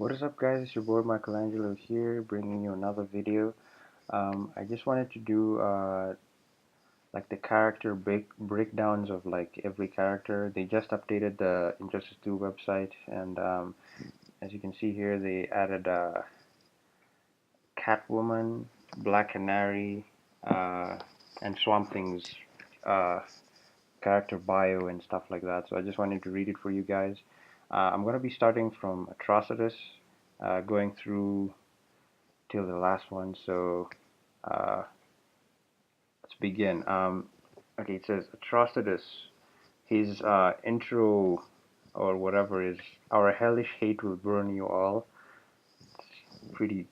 What is up, guys? It's your boy Michelangelo here, bringing you another video. I just wanted to do like the character breakdowns of like every character. They just updated the Injustice 2 website, and as you can see here, they added Catwoman, Black Canary, uh, and Swamp Thing's uh, character bio and stuff like that. So I just wanted to read it for you guys. I'm gonna be starting from ATROCITUS, going through till the last one. So uh, let's begin. Okay, it says ATROCITUS. His intro or whatever is our hellish hate will burn you all. It's pretty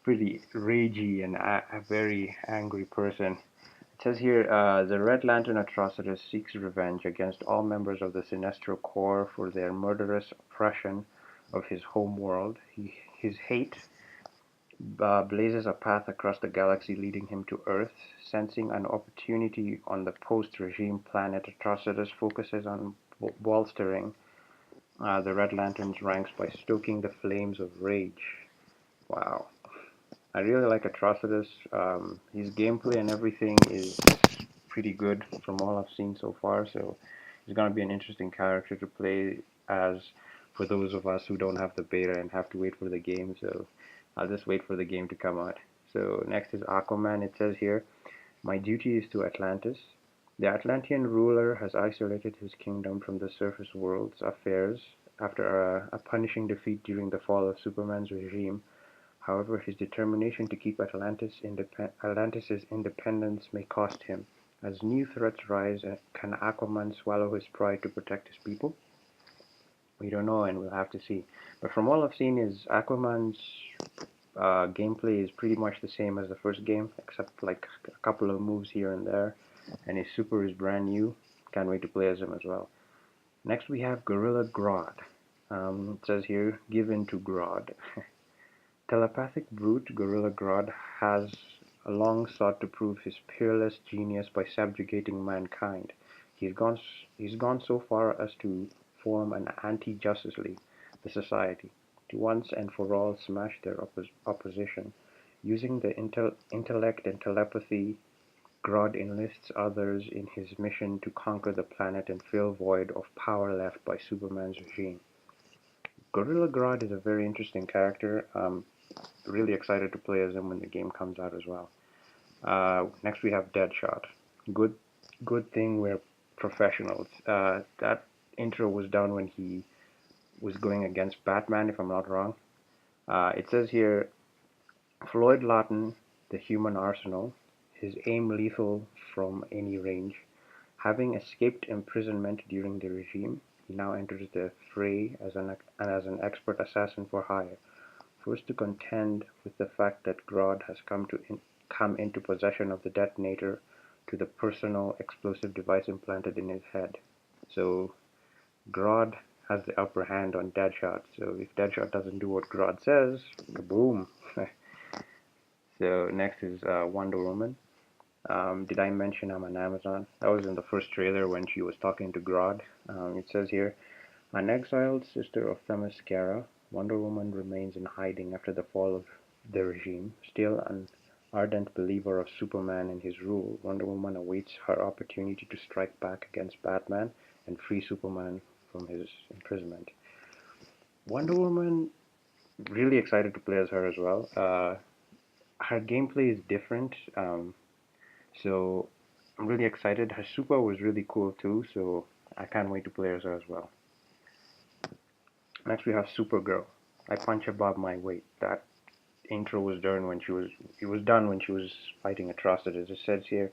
ragey and a very angry person. It says here, the Red Lantern Atrocitus seeks revenge against all members of the Sinestro Corps for their murderous oppression of his home world. His hate blazes a path across the galaxy leading him to Earth. Sensing an opportunity on the post-regime planet, Atrocitus focuses on bolstering the Red Lantern's ranks by stoking the flames of rage. Wow. I really like Atrocitus. His gameplay and everything is pretty good from all I've seen so far, so he's going to be an interesting character to play as for those of us who don't have the beta and have to wait for the game, so I'll just wait for the game to come out. So next is Aquaman. It says here, my duty is to Atlantis. The Atlantean ruler has isolated his kingdom from the surface world's affairs after a punishing defeat during the fall of Superman's regime. However, his determination to keep Atlantis's independence may cost him. As new threats rise, can Aquaman swallow his pride to protect his people? We don't know, and we'll have to see. But from all I've seen, is Aquaman's gameplay is pretty much the same as the first game, except like a couple of moves here and there. And his super is brand new. Can't wait to play as him as well. Next we have Gorilla Grodd. It says here, give in to Grodd. Telepathic brute Gorilla Grodd has long sought to prove his peerless genius by subjugating mankind. He's gone so far as to form an anti-Justice League, the Society, to once and for all smash their opposition. Using the intellect and telepathy, Grodd enlists others in his mission to conquer the planet and fill void of power left by Superman's regime. Gorilla Grodd is a very interesting character. Really excited to play as him when the game comes out as well. Next we have DEADSHOT. Good thing we're professionals. That intro was done when he was going against Batman, if I'm not wrong. It says here, Floyd Lawton, the human arsenal, his aim lethal from any range. Having escaped imprisonment during the regime, he now enters the fray as an expert assassin for hire. Forced to contend with the fact that Grodd has come into possession of the detonator to the personal explosive device implanted in his head. So Grodd has the upper hand on Deadshot. So if Deadshot doesn't do what Grodd says, kaboom. So next is Wonder Woman. Did I mention I'm an Amazon? That was in the first trailer when she was talking to Grodd. It says here, an exiled sister of Themyscira, Wonder Woman remains in hiding after the fall of the regime. Still an ardent believer of Superman and his rule, Wonder Woman awaits her opportunity to strike back against Batman and free Superman from his imprisonment. Wonder Woman, really excited to play as her as well. Her gameplay is different, so I'm really excited. Her super was really cool too, so I can't wait to play as her as well. Next we have Supergirl. I punch above my weight. That intro was done when she was fighting Atrocitus. It says here,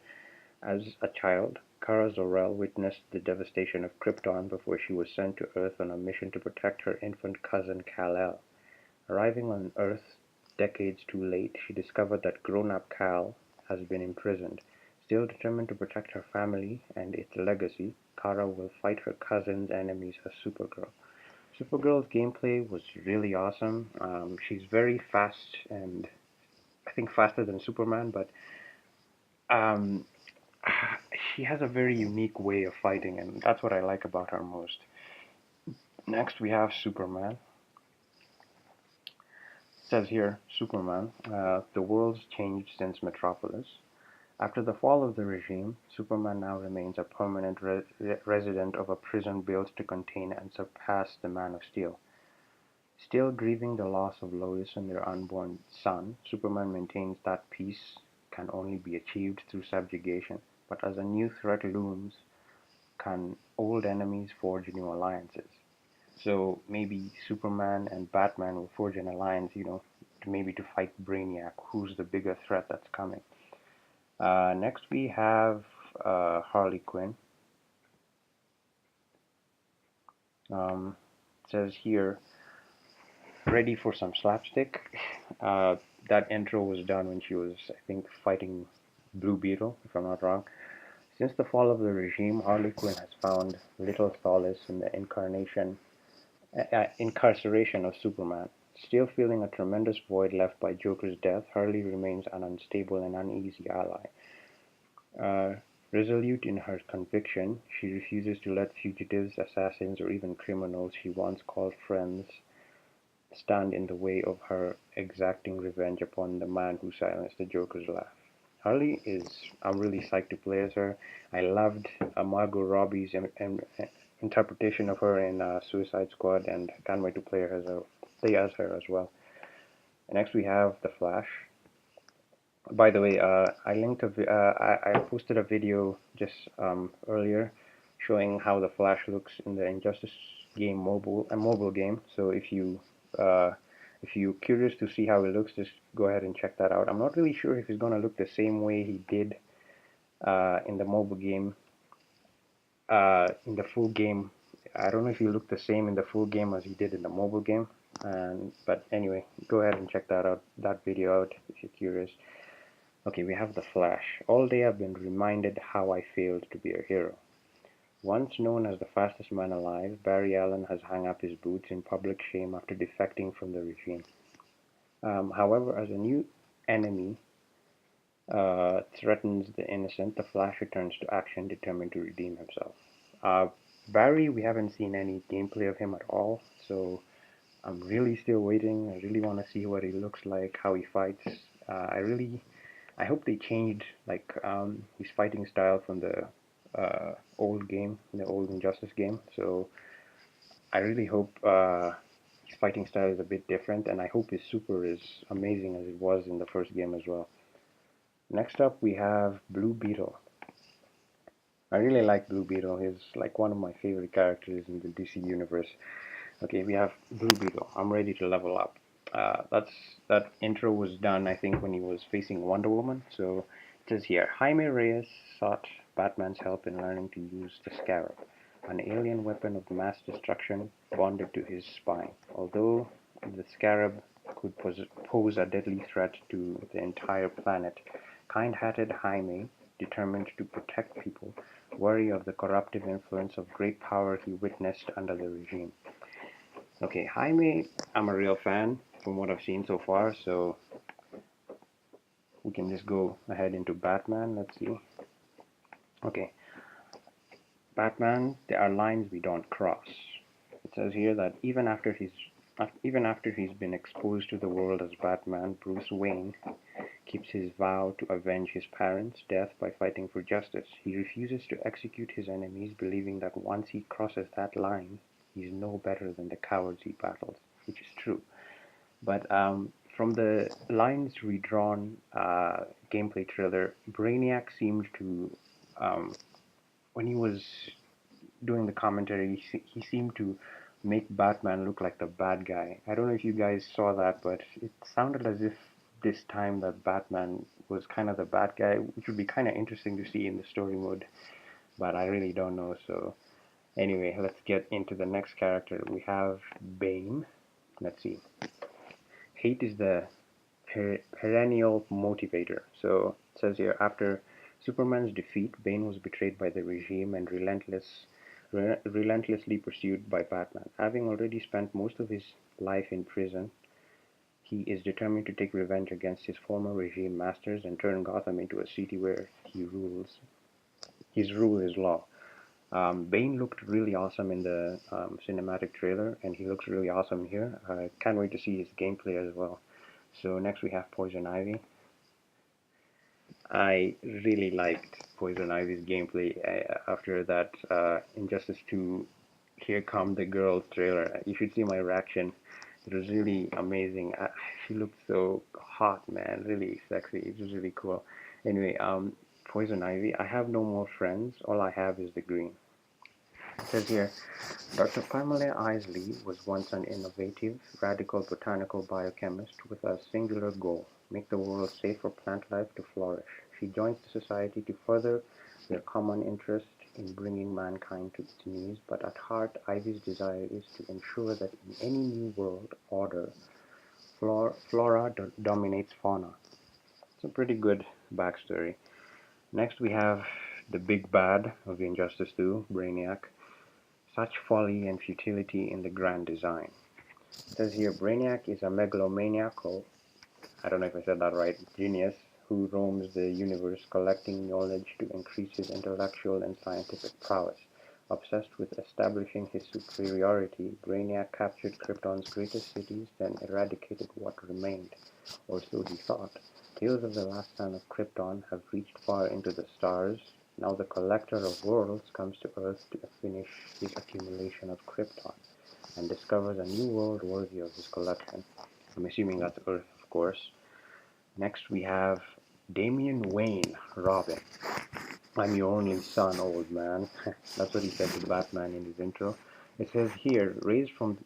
as a child, Kara Zor-El witnessed the devastation of Krypton before she was sent to Earth on a mission to protect her infant cousin Kal-El. Arriving on Earth decades too late, she discovered that grown-up Kal has been imprisoned. Still determined to protect her family and its legacy, Kara will fight her cousin's enemies as Supergirl. Supergirl's gameplay was really awesome. She's very fast and I think faster than Superman, but um, she has a very unique way of fighting, and that's what I like about her most. Next, we have Superman. says here, Superman, the world's changed since Metropolis. After the fall of the regime, Superman now remains a permanent resident of a prison built to contain and surpass the Man of Steel. Still grieving the loss of Lois and their unborn son, Superman maintains that peace can only be achieved through subjugation. But as a new threat looms, can old enemies forge new alliances? So maybe Superman and Batman will forge an alliance, maybe to fight Brainiac, who's the bigger threat that's coming. Next we have Harley Quinn. It says here, ready for some slapstick. That intro was done when she was, I think, fighting Blue Beetle, if I'm not wrong. Since the fall of the regime, Harley Quinn has found little solace in the incarceration of Superman. Still feeling a tremendous void left by Joker's death, Harley remains an unstable and uneasy ally. Resolute in her conviction, she refuses to let fugitives, assassins, or even criminals she once called friends stand in the way of her exacting revenge upon the man who silenced the Joker's laugh. Harley I'm really psyched to play as her. I loved Margot Robbie's interpretation of her in Suicide Squad, and can't wait to play as her as well. Next we have The Flash. By the way, I posted a video just earlier showing how the Flash looks in the Injustice game mobile game. So if you're curious to see how it looks, just go ahead and check that out. I'm not really sure if it's gonna look the same way he did in the mobile game. In the full game, I don't know if he looked the same in the full game as he did in the mobile game. But anyway, go ahead and check that video out if you're curious. Okay, we have The Flash. All day I've been reminded how I failed to be a hero. Once known as the fastest man alive, Barry Allen has hung up his boots in public shame after defecting from the regime. However, as a new enemy threatens the innocent, the Flash returns to action, determined to redeem himself. Barry, we haven't seen any gameplay of him at all, so I'm really still waiting. I really want to see what he looks like, how he fights. I hope they changed his fighting style from the old game, the old Injustice game. So I really hope his fighting style is a bit different, and I hope his super is amazing as it was in the first game as well. Next up, we have Blue Beetle. I really like Blue Beetle. He's like one of my favorite characters in the DC universe. Okay, we have Blue Beetle. I'm ready to level up. That intro was done, I think, when he was facing Wonder Woman. So it says here, Jaime Reyes sought Batman's help in learning to use the Scarab, an alien weapon of mass destruction bonded to his spine. Although the Scarab could pose a deadly threat to the entire planet, kind-hearted Jaime, determined to protect people, wary of the corruptive influence of great power he witnessed under the regime. Okay, Jaime, I'm a real fan from what I've seen so far, so we can just go ahead into Batman. Let's see. Okay, Batman, there are lines we don't cross. It says here that even after he's been exposed to the world as Batman, Bruce Wayne keeps his vow to avenge his parents' death by fighting for justice. He refuses to execute his enemies, believing that once he crosses that line, he's no better than the cowards he battles, which is true. But from the lines redrawn gameplay trailer, Brainiac seemed to, when he was doing the commentary, he seemed to make Batman look like the bad guy. I don't know if you guys saw that, but it sounded as if this time that Batman was kind of the bad guy, which would be kind of interesting to see in the story mode, but I really don't know. So anyway, let's get into the next character. We have Bane. Let's see. Hate is the perennial motivator. So it says here, after Superman's defeat, Bane was betrayed by the regime and relentlessly pursued by Batman. Having already spent most of his life in prison, he is determined to take revenge against his former regime masters and turn Gotham into a city where his rule is law. Bane looked really awesome in the cinematic trailer, and he looks really awesome here. I can't wait to see his gameplay as well. So next we have Poison Ivy. I really liked Poison Ivy's gameplay after that Injustice 2 Here Come the Girl trailer. You should see my reaction. It was really amazing. She looked so hot, man. Really sexy. It was really cool. Anyway, Poison Ivy. I have no more friends. All I have is the green. It says here, Dr. Pamela Isley was once an innovative, radical botanical biochemist with a singular goal: make the world safe for plant life to flourish. She joins the society to further their common interest in bringing mankind to its knees, but at heart, Ivy's desire is to ensure that in any new world order, flora dominates fauna. It's a pretty good backstory. Next, we have the big bad of Injustice 2, Brainiac. Such folly and futility in the grand design. It says here, Brainiac is a megalomaniacal, I don't know if I said that right, genius who roams the universe collecting knowledge to increase his intellectual and scientific prowess. Obsessed with establishing his superiority, Brainiac captured Krypton's greatest cities, then eradicated what remained, or so he thought. Tales of the last son of Krypton have reached far into the stars. Now the Collector of Worlds comes to Earth to finish his accumulation of Krypton, and discovers a new world worthy of his collection. I'm assuming that's Earth, of course. Next we have Damian Wayne, Robin. I'm your only son, old man. That's what he said to Batman in his intro. It says here, raised from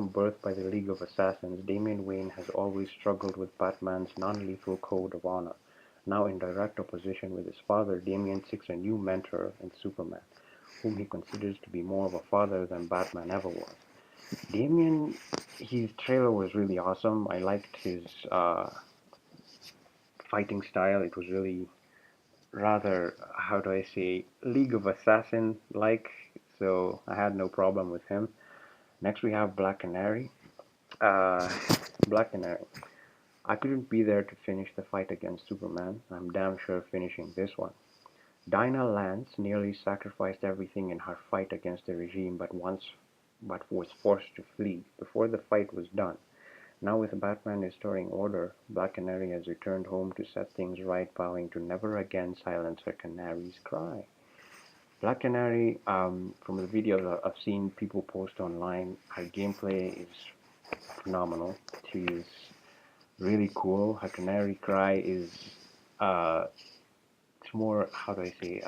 birth by the League of Assassins, Damian Wayne has always struggled with Batman's non-lethal code of honor. Now in direct opposition with his father, Damian seeks a new mentor in Superman, whom he considers to be more of a father than Batman ever was. Damian, his trailer was really awesome. I liked his fighting style. It was really rather, how do I say, League of Assassin like, so I had no problem with him. Next we have Black Canary. Uh, Black Canary. I couldn't be there to finish the fight against Superman. I'm damn sure finishing this one. Dinah Lance nearly sacrificed everything in her fight against the regime, but was forced to flee before the fight was done. Now with Batman restoring order, Black Canary has returned home to set things right, vowing to never again silence her canary's cry. Black Canary, from the videos I've seen people post online, her gameplay is phenomenal. She is really cool. Her canary cry is, it's more, how do I say,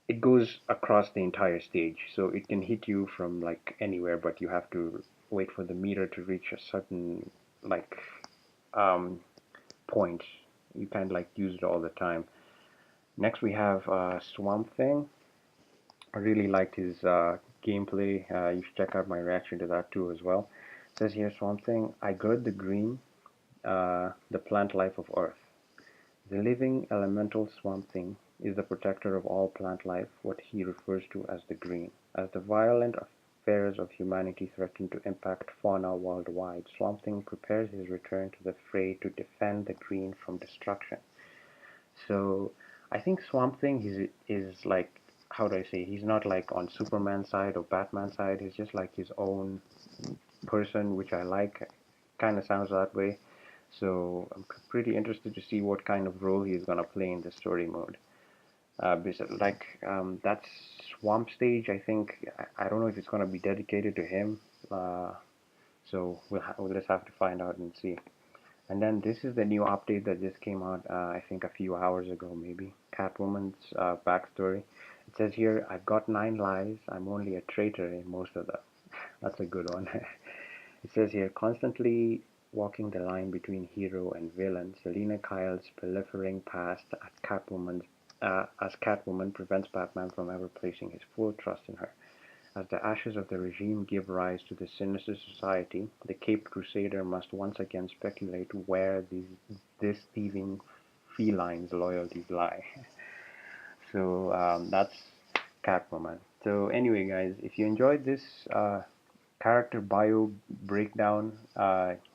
it goes across the entire stage, so it can hit you from like anywhere, but you have to wait for the meter to reach a certain like um, point. You can't like use it all the time. Next we have Swamp Thing. I really liked his gameplay. You should check out my reaction to that too as well. It says here, Swamp Thing, I gird the green, the plant life of Earth. The living elemental Swamp Thing is the protector of all plant life, what he refers to as the green. As the violent affairs of humanity threaten to impact fauna worldwide, Swamp Thing prepares his return to the fray to defend the green from destruction. So I think Swamp Thing is like, how do I say, he's not like on Superman's side or Batman's side, he's just like his own person, which I like. Kind of sounds that way. So I'm pretty interested to see what kind of role he's gonna play in the story mode. That swamp stage, I think I don't know if it's gonna be dedicated to him. So we'll just have to find out and see. And then this is the new update that just came out. I think a few hours ago, maybe. Catwoman's backstory. It says here, I've got 9 lives. I'm only a traitor in most of them. That's a good one. It says here, constantly walking the line between hero and villain, Selina Kyle's proliferating past as Catwoman prevents Batman from ever placing his full trust in her. As the ashes of the regime give rise to the sinister society, the Caped Crusader must once again speculate where this thieving feline's loyalties lie. So that's Catwoman. So anyway, guys, if you enjoyed this character bio breakdown,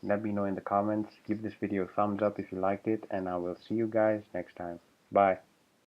let me know in the comments. Give this video a thumbs up if you liked it, and I will see you guys next time. Bye.